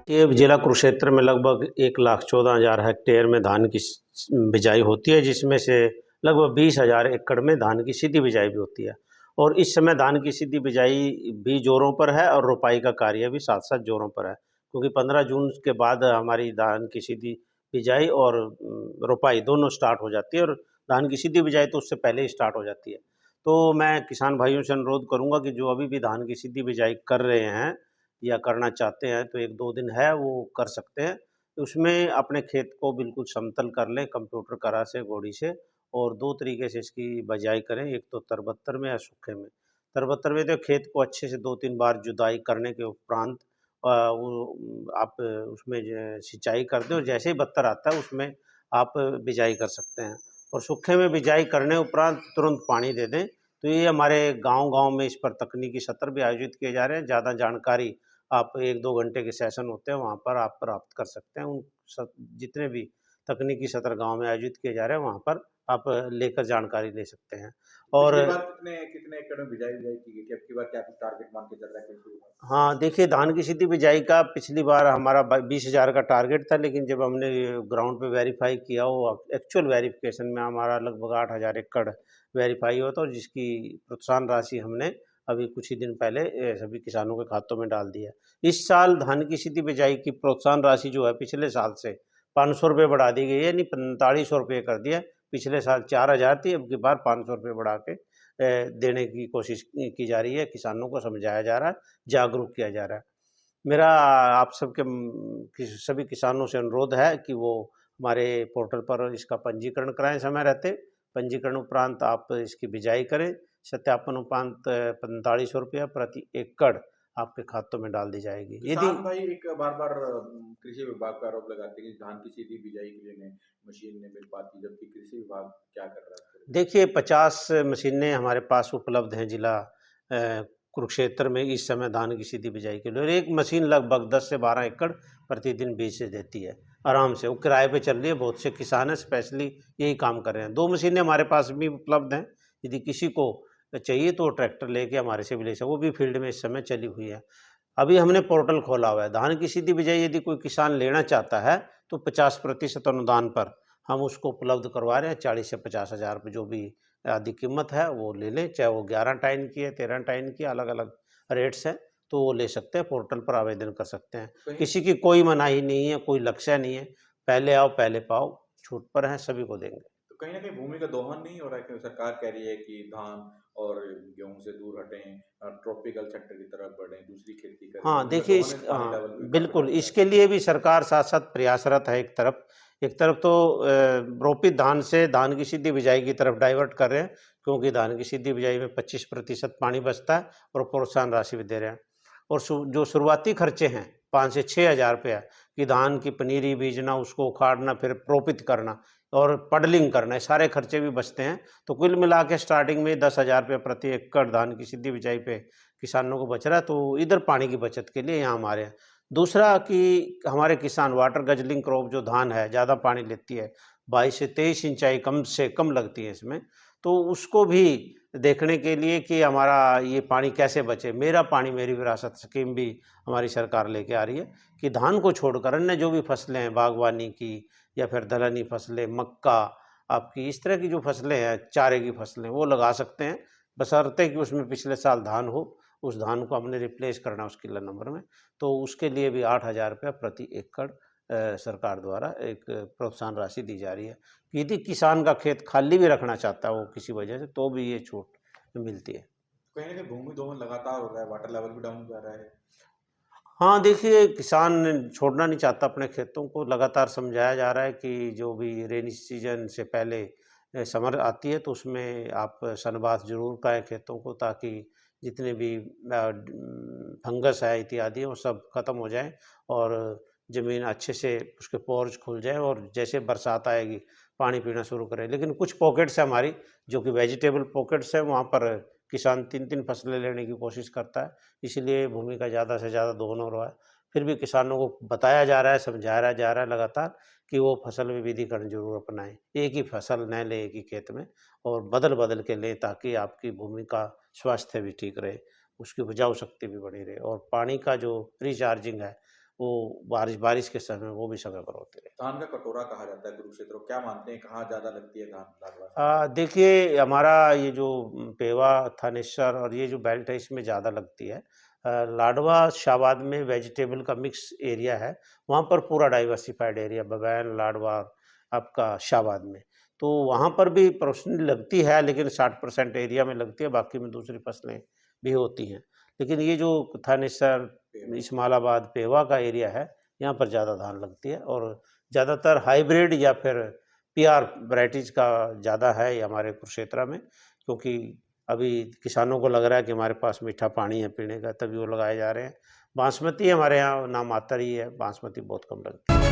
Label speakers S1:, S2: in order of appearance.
S1: ये जिला कुरुक्षेत्र में लगभग 1,14,000 हेक्टेयर में धान की बिजाई होती है, जिसमें से लगभग 20,000 एकड़ में धान की सीधी बिजाई भी होती है। और इस समय धान की सीधी बिजाई भी जोरों पर है और रोपाई का कार्य भी साथ साथ जोरों पर है, क्योंकि 15 जून के बाद हमारी धान की सीधी बिजाई और रोपाई दोनों स्टार्ट हो जाती है। और धान की सीधी बिजाई तो उससे पहले ही स्टार्ट हो जाती है। तो मैं किसान भाइयों से अनुरोध करूंगा कि जो अभी भी धान की सीधी बिजाई कर रहे हैं या करना चाहते हैं, तो 1-2 दिन है वो कर सकते हैं। उसमें अपने खेत को बिल्कुल समतल कर लें कंप्यूटर करा से, घोड़ी से। और 2 तरीके से इसकी बिजाई करें, एक तो तरबत्तर में या सूखे में। तरबत्तर में तो खेत को अच्छे से 2-3 बार जुताई करने के उपरांत वो आप उसमें जो सिंचाई कर दें और जैसे ही बत्तर आता है उसमें आप बिजाई कर सकते हैं। और सूखे में बिजाई करने उपरांत तुरंत पानी दे दें। तो ये हमारे गाँव-गाँव में इस पर तकनीकी सत्र भी आयोजित किए जा रहे हैं। ज़्यादा जानकारी आप 1-2 घंटे के सेशन होते हैं, वहाँ पर आप प्राप्त कर सकते हैं। उन सब जितने भी तकनीकी सत्र गाँव में आयोजित किए जा रहे हैं, वहाँ पर आप लेकर जानकारी ले सकते हैं। और
S2: पिछली बार कितने कितने एकड़ में बिजाई बिजाई की गई थी? अब की बार क्या कुछ टारगेट मान के चल रहा है कृषि विभाग?
S1: हाँ, देखिए धान की सीधी बिजाई का पिछली बार हमारा 20,000 का टारगेट था, लेकिन जब हमने ग्राउंड पे वेरीफाई किया, वो एक्चुअल वेरिफिकेशन में हमारा लगभग 8,000 एकड़ वेरीफाई हुआ था, और जिसकी प्रोत्साहन राशि हमने अभी कुछ ही दिन पहले सभी किसानों के खातों में डाल दी है। इस साल धान की सीधी बिजाई की प्रोत्साहन राशि जो है पिछले साल से ₹500 बढ़ा दी गई है, यानी ₹4500 कर दिया। पिछले साल 4,000 थी, अब की बार ₹500 बढ़ा के देने की कोशिश की जा रही है। किसानों को समझाया जा रहा है, जागरूक किया जा रहा है। मेरा आप सबके सभी किसानों से अनुरोध है कि वो हमारे पोर्टल पर इसका पंजीकरण कराएँ समय रहते। पंजीकरण उपरांत आप इसकी बिजाई करें। सत्यापन उपरांत ₹4500 प्रति एकड़ आपके खातों में डाल दी जाएगी। यदि
S2: किसान भाई एक बार-बार कृषि विभाग पे आरोप लगाते हैं कि धान की सीधी बिजाई के लिए मशीन नहीं मिल पाती, जबकि कृषि विभाग क्या कर रहा है इसके लिए?
S1: देखिए 50 मशीनें हमारे पास उपलब्ध हैं जिला कुरुक्षेत्र में इस समय धान की सीधी बिजाई के लिए, और एक मशीन लगभग 10 से 12 एकड़ प्रतिदिन बीज से देती है आराम से। वो किराए पे चल रही है, बहुत से किसान हैं स्पेशली यही काम कर रहे हैं। 2 मशीनें हमारे पास भी उपलब्ध हैं, यदि किसी को चाहिए तो ट्रैक्टर लेके हमारे से भी ले सकते, वो भी फील्ड में इस समय चली हुई है। अभी हमने पोर्टल खोला हुआ है, धान की सीधी बिजाई यदि कोई किसान लेना चाहता है तो 50% अनुदान पर हम उसको उपलब्ध करवा रहे हैं। 40 से 50,000 रुपये जो भी आदि कीमत है वो ले लें, चाहे वो 11 टाइन की है, 13 टाइन की, अलग-अलग रेट्स हैं, तो वो ले सकते हैं, पोर्टल पर आवेदन कर सकते हैं।
S2: कहीं
S1: किसी की कोई मनाही नहीं है, कोई लक्ष्य नहीं है, पहले आओ पहले पाओ, छूट पर हैं, सभी को देंगे।
S2: तो कहीं न कहीं भूमि का दोहन नहीं हो रहा है कि सरकार कह रही है कि धान और गेहूँ से दूर हटें, ट्रॉपिकल सेक्टर की तरफ बढ़ें, दूसरी खेती करें,
S1: हाँ,
S2: भूमि का
S1: देखिए
S2: दोहन है, पानी लेवल भी काफ़ी
S1: बिल्कुल
S2: बढ़ रहा है।
S1: इसके लिए भी सरकार साथ-साथ प्रयासरत है। एक तरफ तो रोपित धान से धान की सीधी बिजाई की तरफ डाइवर्ट कर रहे हैं, क्योंकि धान की सीधी बिजाई में 25% पानी बचता है और प्रोत्साहन राशि भी दे रहे हैं। और जो शुरुआती खर्चे हैं 5 से 6,000 रुपया कि धान की पनीरी बीजना, उसको उखाड़ना, फिर रोपित करना और पडलिंग करना, ये सारे खर्चे भी बचते हैं। तो कुल मिला के स्टार्टिंग में 10,000 रुपये प्रति एकड़ धान की सीधी बिजाई पे किसानों को बच रहा है, तो इधर पानी की बचत के लिए यहाँ हमारे हैं। दूसरा कि हमारे किसान वाटर गजलिंग क्रॉप जो धान है, ज़्यादा पानी लेती है, 22 से 23 सिंचाई कम से कम लगती है इसमें, तो उसको भी देखने के लिए कि हमारा ये पानी कैसे बचे, मेरा पानी मेरी विरासत स्कीम भी हमारी सरकार लेके आ रही है कि धान को छोड़कर अन्य जो भी फसलें हैं, बागवानी की या फिर दलहनी फसलें, मक्का, आपकी इस तरह की जो फसलें हैं, चारे की फसलें, वो लगा सकते हैं, बशर्ते कि उसमें पिछले साल धान हो। उस धान को हमने रिप्लेस करना है उस किलो नंबर में, तो उसके लिए भी 8,000 रुपये प्रति एकड़ सरकार द्वारा एक प्रोत्साहन राशि दी जा रही है। यदि किसान का खेत खाली भी रखना चाहता है वो किसी वजह से, तो भी ये छूट मिलती है।
S2: कहीं न कहीं भूमि दोहन लगातार हो रहा है, वाटर लेवल भी डाउन जा रहा है।
S1: हाँ, देखिए किसान छोड़ना नहीं चाहता अपने खेतों को, लगातार समझाया जा रहा है कि जो भी रेनी सीजन से पहले समर आती है तो उसमें आप सनबाथ ज़रूर कराएँ खेतों को, ताकि जितने भी फंगस है इत्यादि वो सब खत्म हो जाएँ और ज़मीन अच्छे से उसके पोर्स खुल जाएँ और जैसे बरसात आएगी पानी पीना शुरू करें। लेकिन कुछ पॉकेट्स है हमारी जो कि वेजिटेबल पॉकेट्स है, वहाँ पर किसान 3-3 फसलें लेने की कोशिश करता है, इसलिए भूमि का ज़्यादा से ज़्यादा दोहन हो रहा है। फिर भी किसानों को बताया जा रहा है, समझाया जा रहा है लगातार कि वो फसल विविधीकरण ज़रूर अपनाएँ। एक ही फसल न लें एक ही खेत में, और बदल-बदल के लें, ताकि आपकी भूमि का स्वास्थ्य भी ठीक रहे, उसकी उपजाऊ शक्ति भी बनी रहे और पानी का जो रिचार्जिंग है, वो बारिश के समय वो भी समय पर होती रहे।
S2: धान का कटोरा कहा जाता है कुरुक्षेत्र को, क्या मानते हैं कहाँ ज़्यादा लगती है धान लाडवा से?
S1: देखिए हमारा ये जो पेवा, थानेश्वर और ये जो बेल्ट है इसमें ज़्यादा लगती है। लाडवा शाबाद में वेजिटेबल का मिक्स एरिया है, वहाँ पर पूरा डाइवर्सिफ़ाइड एरिया बबैन, लाडवा आपका शाबाद में। तो वहाँ पर भी प्रोपोर्शनली लगती है लेकिन 60% एरिया में लगती है, बाकी में दूसरी फसलें भी होती हैं। लेकिन ये जो थानेसर,
S2: पेवा।
S1: इस्माइलाबाद, पेवा का एरिया है, यहाँ पर ज़्यादा धान लगती है और ज़्यादातर हाइब्रिड या फिर पीआर वैराइटीज़ का ज़्यादा है ये हमारे कुरुक्षेत्र में, क्योंकि अभी किसानों को लग रहा है कि हमारे पास मीठा पानी है पीने का, तभी वो लगाए जा रहे हैं। बासमती हमारे यहाँ नामात्र ही है, बासमती बहुत कम लगती है।